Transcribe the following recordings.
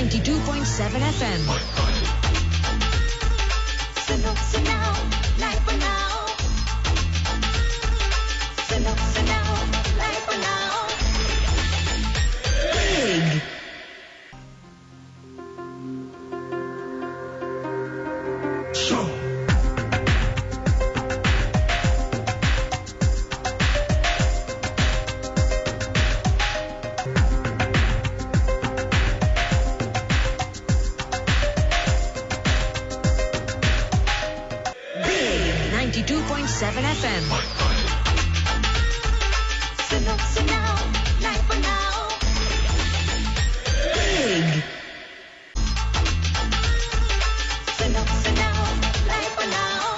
92.7 FM. सुनो सुनाओ live बनाओ सुनो सुनाओ लाइव बनाओ Big. Big 92.7 FM. सुनो सुनाओ लाइव बनाओ Big. सुनो सुनाओ लाइव बनाओ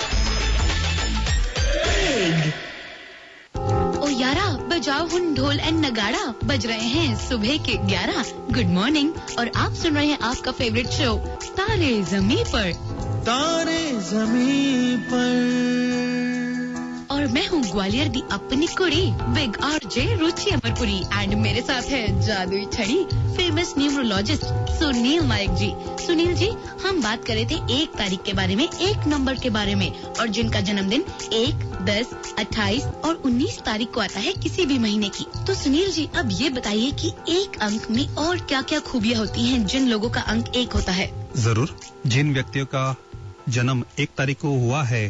Big. ओ यारा बजाओ हुन ढोल एंड नगाड़ा बज रहे हैं सुबह के 11। गुड मॉर्निंग और आप सुन रहे हैं आपका फेवरेट शो तारे ज़मीं पर तारे ज़मीं पर। और मैं हूँ ग्वालियर दी अपनी कुड़ी big RJ Ruchi Amarpuri and मेरे साथ है जादुई छड़ी फेमस न्यूमरोलॉजिस्ट सुनील नायक जी। सुनील जी, हम बात कर रहे थे 1 तारीख के बारे में, 1 नंबर के बारे में, और जिनका जन्मदिन 1, 10, 28 और 19 तारीख को आता है किसी भी महीने की। तो सुनील जी, अब ये बताइए कि 1 अंक में और क्या क्या खूबियाँ होती हैं जिन लोगों का अंक 1 होता है। जरूर। जिन व्यक्तियों का जन्म 1 तारीख को हुआ है,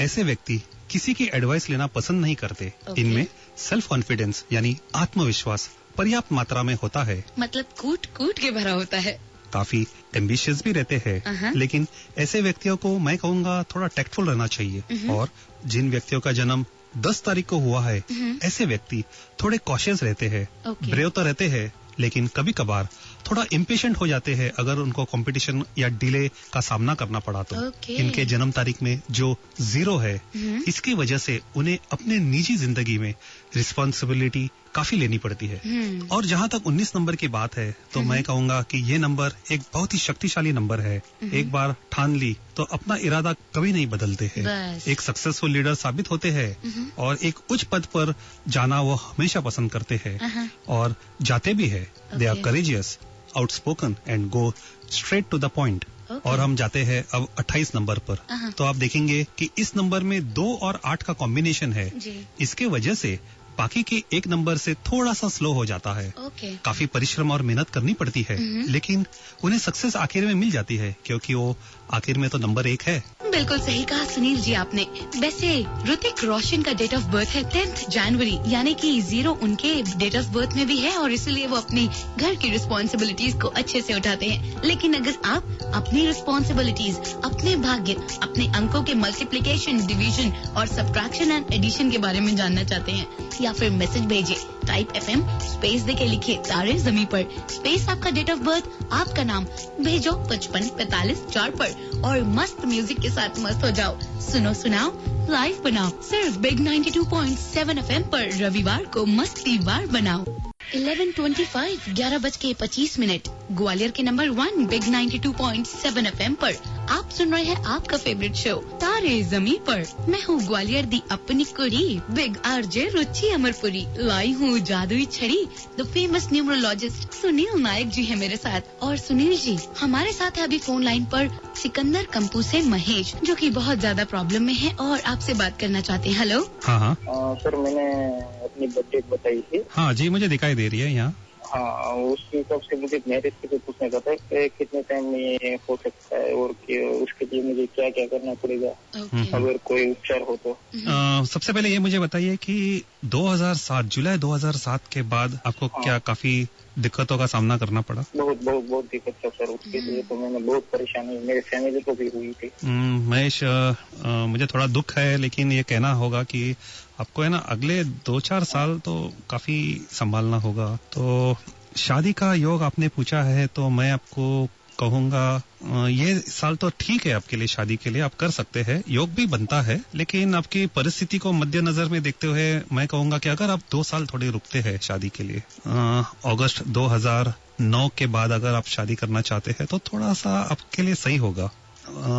ऐसे व्यक्ति किसी की एडवाइस लेना पसंद नहीं करते। इनमें सेल्फ कॉन्फिडेंस यानी आत्मविश्वास पर्याप्त मात्रा में होता है। मतलब कूट कूट के भरा होता है। काफी एम्बिशियस भी रहते हैं, लेकिन ऐसे व्यक्तियों को मैं कहूँगा थोड़ा टैक्टफुल रहना चाहिए। और जिन व्यक्तियों का जन्म 10 तारीख को हुआ है, ऐसे व्यक्ति थोड़े कॉशियस रहते हैं, ब्रेव तो रहते हैं, लेकिन कभी कभार थोड़ा इम्पेशेंट हो जाते हैं अगर उनको कंपटीशन या डिले का सामना करना पड़ा तो। इनके जन्म तारीख में जो 0 है, इसकी वजह से उन्हें अपने निजी जिंदगी में रिस्पॉन्सिबिलिटी काफी लेनी पड़ती है। और जहाँ तक 19 नंबर की बात है, तो मैं कहूँगा कि ये नंबर एक बहुत ही शक्तिशाली नंबर है। एक बार ठान ली तो अपना इरादा कभी नहीं बदलते हैं। एक सक्सेसफुल लीडर साबित होते हैं और एक उच्च पद पर जाना वो हमेशा पसंद करते हैं और जाते भी है। They are courageous, outspoken and go straight to the point. और हम जाते हैं अब 28 नंबर पर। तो आप देखेंगे कि इस नंबर में 2 और 8 का कॉम्बिनेशन है। इसके वजह से बाकी के 1 नंबर से थोड़ा सा स्लो हो जाता है। काफी परिश्रम और मेहनत करनी पड़ती है, लेकिन उन्हें सक्सेस आखिर में मिल जाती है क्योंकि वो आखिर में तो नंबर 1 है। बिल्कुल सही कहा सुनील जी आपने। वैसे ऋतिक रोशन का डेट ऑफ बर्थ है 10 जनवरी, यानी कि 0 उनके डेट ऑफ बर्थ में भी है और इसीलिए वो अपनी घर की रिस्पॉन्सिबिलिटीज को अच्छे से उठाते हैं। लेकिन अगर आप अपनी रिस्पॉन्सिबिलिटीज, अपने भाग्य, अपने अंकों के मल्टीप्लिकेशन, डिवीजन और सब्ट्रैक्शन एंड एडिशन के बारे में जानना चाहते हैं, या फिर मैसेज भेजिए टाइप FM स्पेस देके लिखिए तारे ज़मीं पर, स्पेस आपका डेट ऑफ बर्थ, आपका नाम, भेजो 55 45 4 पर और मस्त म्यूजिक के साथ मस्त हो जाओ। सुनो सुनाओ लाइव बनाओ सिर्फ बिग 92.7 FM पर रविवार को मस्ती वार बनाओ। 11:25 11:25 ग्वालियर के नंबर 1 बिग 92.7 FM पर आप सुन रहे हैं आपका फेवरेट शो तारे ज़मीं पर। मैं हूँ ग्वालियर दी अपनी कुड़ी बिग आरजे रुचि अमरपुरी। लाई हूँ जादुई छड़ी। द फेमस न्यूमरोलॉजिस्ट सुनील नायक जी है मेरे साथ। और सुनील जी, हमारे साथ है अभी फोन लाइन पर सिकंदर कंपू से महेश, जो कि बहुत ज्यादा प्रॉब्लम में है और आपसे बात करना चाहते हैं। हेलो। हाँ। सर, मैंने अपनी बर्थडे बताई थी। हाँ जी, मुझे दिखाई दे रही है यहाँ। हाँ, उसके हिसाब से मुझे मैरिज के लिए पूछने का था कि कितने टाइम में हो सकता है और उसके लिए मुझे क्या क्या करना पड़ेगा अगर कोई उपचार हो तो। सबसे पहले ये मुझे बताइए कि 2007 जुलाई 2007 के बाद आपको क्या काफी दिक्कतों का सामना करना पड़ा? बहुत दिक्कत था सर। उसके लिए तो मैंने बहुत परेशानी मेरे फैमिली को भी हुई थी। महेश, मुझे थोड़ा दुख है, लेकिन ये कहना होगा कि आपको है ना अगले 2-4 साल तो काफी संभालना होगा। तो शादी का योग आपने पूछा है, तो मैं आपको कहूँगा ये साल तो ठीक है आपके लिए, शादी के लिए आप कर सकते हैं, योग भी बनता है, लेकिन आपकी परिस्थिति को मद्देनजर में देखते हुए मैं कहूँगा कि अगर आप 2 साल थोड़े रुकते हैं शादी के लिए, अगस्त 2009 के बाद अगर आप शादी करना चाहते हैं तो थोड़ा सा आपके लिए सही होगा।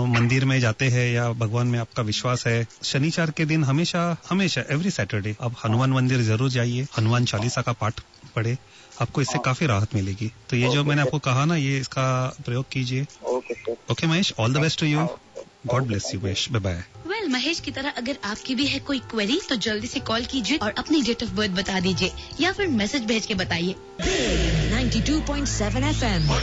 मंदिर में जाते हैं या भगवान में आपका विश्वास है, शनिवार के दिन हमेशा एवरी सैटरडे आप हनुमान मंदिर जरूर जाइए, हनुमान चालीसा का पाठ पढ़े, आपको इससे काफी राहत मिलेगी। तो ये जो मैंने आपको कहा ना, ये इसका प्रयोग कीजिए। Okay sir. Okay Mahesh, all the best to you. God bless you Mahesh, bye bye. Well, Mahesh की तरह अगर आपकी भी है कोई क्वेरी तो जल्दी से कॉल कीजिए और अपनी डेट ऑफ बर्थ बता दीजिए या फिर मैसेज भेज के बताइए। 92.7 FM. Big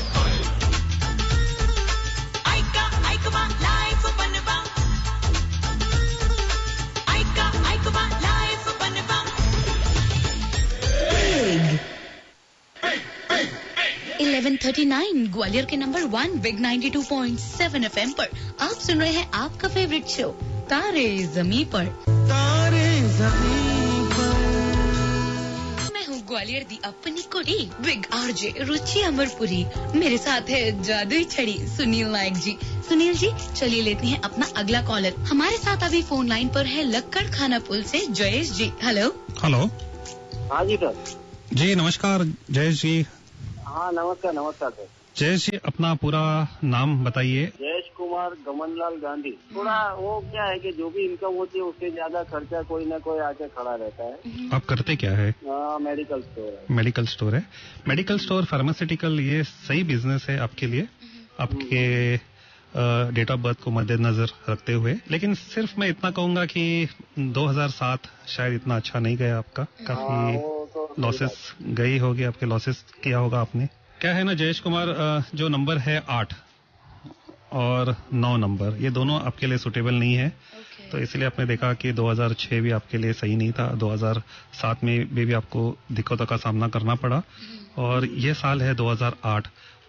11:39 ग्वालियर के नंबर 1 बिग 92.7 FM पर आप सुन रहे हैं आपका फेवरेट शो तारे ज़मीं पर। तारे ज़मीं पर। मैं हूँ ग्वालियर दी अपनी कुड़ी बिग आरजे रुचि अमरपुरी। मेरे साथ है जादुई छड़ी सुनील नायक जी। सुनील जी, चलिए लेते हैं अपना अगला कॉलर। हमारे साथ अभी फोन लाइन पर है लक्कड़ खाना पुल से जयेश जी। हेलो। हेलो हाँ जी सर। जी नमस्कार जयेश जी। हाँ नमस्कार सर। जयेश जी, अपना पूरा नाम बताइए। जयेश कुमार गमनलाल गांधी। थोड़ा वो क्या है कि जो भी इनकम होती है उससे ज्यादा खर्चा कोई ना कोई आके खड़ा रहता है। आप करते क्या है? मेडिकल स्टोर है। मेडिकल स्टोर है। मेडिकल स्टोर, फार्मास्यूटिकल, ये सही बिजनेस है आपके लिए, आपके डेट ऑफ बर्थ को मद्देनजर रखते हुए। लेकिन सिर्फ मैं इतना कहूंगा कि 2007 शायद इतना अच्छा नहीं गया आपका। काफी लॉसेस गई होगी, आपके लॉसेस किया होगा आपने। क्या है ना जयेश कुमार, जो नंबर है 8 और 9 नंबर, ये दोनों आपके लिए सुटेबल नहीं है। तो इसलिए आपने देखा कि 2006 भी आपके लिए सही नहीं था, 2007 में भी आपको दिक्कतों का सामना करना पड़ा, और ये साल है 2008।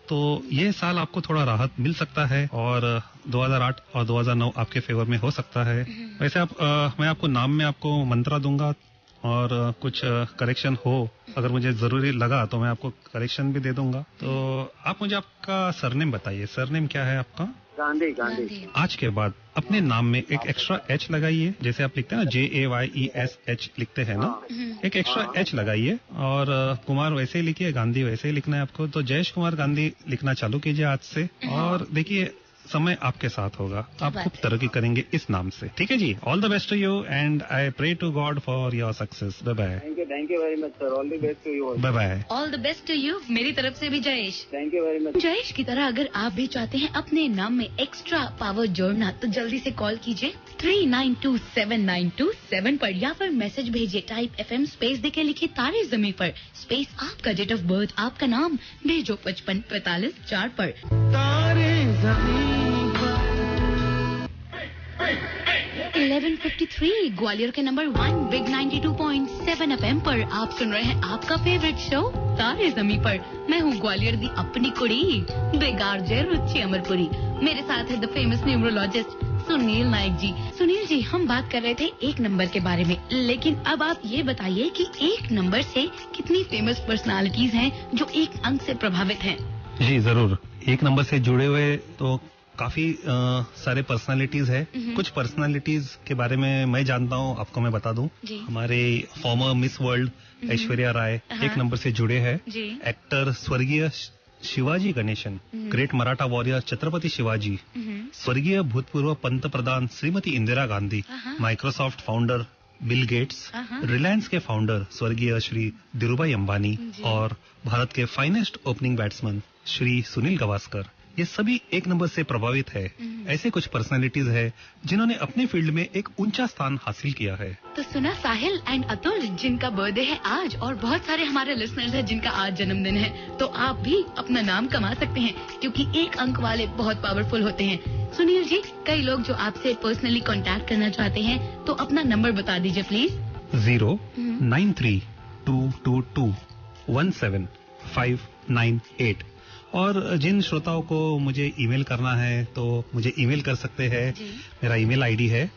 तो ये साल आपको थोड़ा राहत मिल सकता है, और 2008 और 2009 आपके फेवर में हो सकता है। वैसे मैं आपको नाम में आपको मंत्रा दूंगा, और कुछ करेक्शन हो, अगर मुझे जरूरी लगा तो मैं आपको करेक्शन भी दे दूंगा। तो आप मुझे आपका सरनेम बताइए। सरनेम क्या है आपका? गांधी। आज के बाद अपने नाम में एक एक्स्ट्रा एच लगाइए। जैसे आप लिखते हैं ना JAYESH लिखते हैं ना, एक एक्स्ट्रा एच लगाइए, और कुमार वैसे ही लिखिए, गांधी वैसे ही लिखना है आपको। तो जयेश कुमार गांधी लिखना चालू कीजिए आज से, और देखिए समय आपके साथ होगा, आप खूब तरक्की करेंगे इस नाम से। ठीक है जी, all the best to you and I pray to God for your success. Bye bye. Thank you very much sir. All the best to you. Bye bye. All the best to you मेरी तरफ से भी Jayesh. Thank you very much. Jayesh की तरह अगर आप भी चाहते हैं अपने नाम में एक्स्ट्रा पावर जोड़ना तो जल्दी से कॉल कीजिए 39279227 पर, या फिर मैसेज भेजिए टाइप FM स्पेस देके लिखिए तारे ज़मीं पर स्पेस आपका डेट ऑफ बर्थ, आपका नाम भेजो 5545 पर। तारे ज़मीं 11:53 ग्वालियर के नंबर 1 बिग 92.7 FM पर आप सुन रहे हैं आपका फेवरेट शो तारे ज़मीं पर। मैं हूँ ग्वालियर दी अपनी कुड़ी बिग आरजे रुचि अमरपुरी। मेरे साथ है द फेमस न्यूमरोलॉजिस्ट सुनील नायक जी। सुनील जी, हम बात कर रहे थे एक नंबर के बारे में, लेकिन अब आप ये बताइए कि एक नंबर से कितनी फेमस पर्सनालिटीज हैं जो एक अंक से प्रभावित हैं? जी जरूर, एक नंबर से जुड़े हुए तो काफी सारे पर्सनालिटीज है। कुछ पर्सनालिटीज के बारे में मैं जानता हूँ, आपको मैं बता दूं। हमारे farmer miss world Aishwarya Rai एक नंबर से जुड़े हैं। एक्टर स्वर्गीय शिवाजी गणेशन, ग्रेट मराठा वॉरियर छत्रपति शिवाजी, स्वर्गीय भूतपूर्व पंतप्रधान Shrimati Indira Gandhi, Microsoft founder Bill Gates, Reliance के फाउंडर स्वर्गीय श्री धीरूभाई अंबानी, और भारत के finest opening batsman Shri Sunil Gavaskar, ये सभी एक नंबर से प्रभावित है। ऐसे कुछ पर्सनालिटीज है जिन्होंने अपने फील्ड में एक ऊंचा स्थान हासिल किया है। तो सुना साहिल एंड अतुल जिनका बर्थडे है आज, और बहुत सारे हमारे लिसनर्स हैं जिनका आज जन्मदिन है, तो आप भी अपना नाम कमा सकते हैं, क्योंकि एक अंक वाले बहुत पावरफुल होते हैं। सुनील जी, कई लोग जो आपसे पर्सनली कांटेक्ट करना चाहते हैं, तो अपना नंबर बता दीजिए प्लीज। 09322217598। और जिन श्रोताओं को मुझे ईमेल करना है तो मुझे ईमेल कर सकते हैं। मेरा ईमेल आईडी है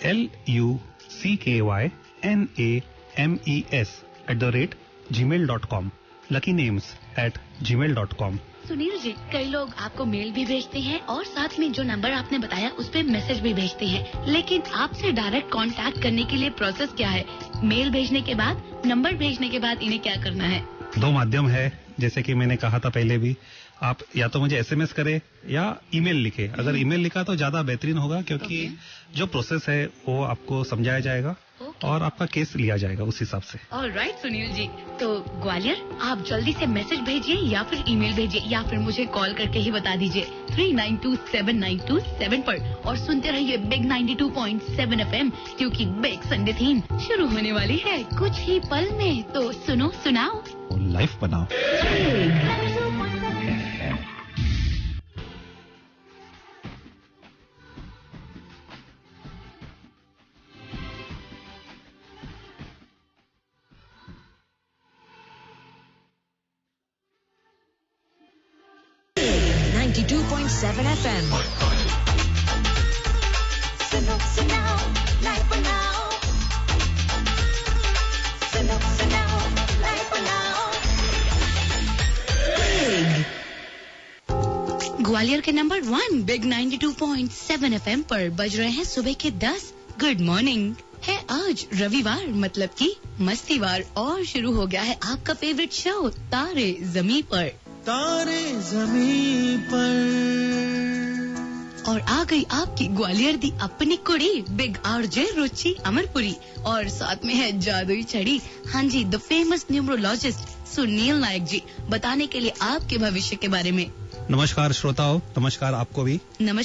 luckykynAmes@gmail.com, luckynames@gmail.com। सुनील जी, कई लोग आपको मेल भी भेजते हैं और साथ में जो नंबर आपने बताया उस पे मैसेज भी भेजते हैं, लेकिन आपसे डायरेक्ट कांटेक्ट करने के लिए प्रोसेस क्या है? मेल भेजने के बाद, नंबर भेजने के बाद इन्हें क्या करना है? दो माध्यम है, जैसे कि मैंने कहा था पहले भी। आप या तो मुझे SMS करें या ईमेल लिखे। अगर ईमेल लिखा तो ज्यादा बेहतरीन होगा, क्योंकि जो प्रोसेस है वो आपको समझाया जाएगा और आपका केस लिया जाएगा उस हिसाब से। ऑलराइट सुनील जी, तो ग्वालियर आप जल्दी से मैसेज भेजिए या फिर ईमेल भेजिए या फिर मुझे कॉल करके ही बता दीजिए 392792 पर और सुनते रहिए बिग 92.7 FM क्योंकि बिग संडे थीम शुरू होने वाली है कुछ ही पल में। तो सुनो सुनाओ लाइफ बनाओ। FM. सुनो सुनाओ लाइफ बनाओ, सुनो सुनाओ लाइफ बनाओ। ग्वालियर के नंबर 1 बिग 92.7 FM पर बज रहे हैं सुबह के 10। गुड मॉर्निंग है आज रविवार मतलब कि मस्तीवार और शुरू हो गया है आपका फेवरेट शो तारे ज़मीं पर। तारे ज़मीं पर और आ गई आपकी ग्वालियर दी अपनी कुड़ी बिग आरजे रुचि अमरपुरी और साथ में है जादुई छड़ी, हाँ जी द फेमस न्यूमरोलॉजिस्ट सुनील नायक जी बताने के लिए आपके भविष्य के बारे में। नमस्कार श्रोताओ, नमस्कार आपको भी। नमस्कार।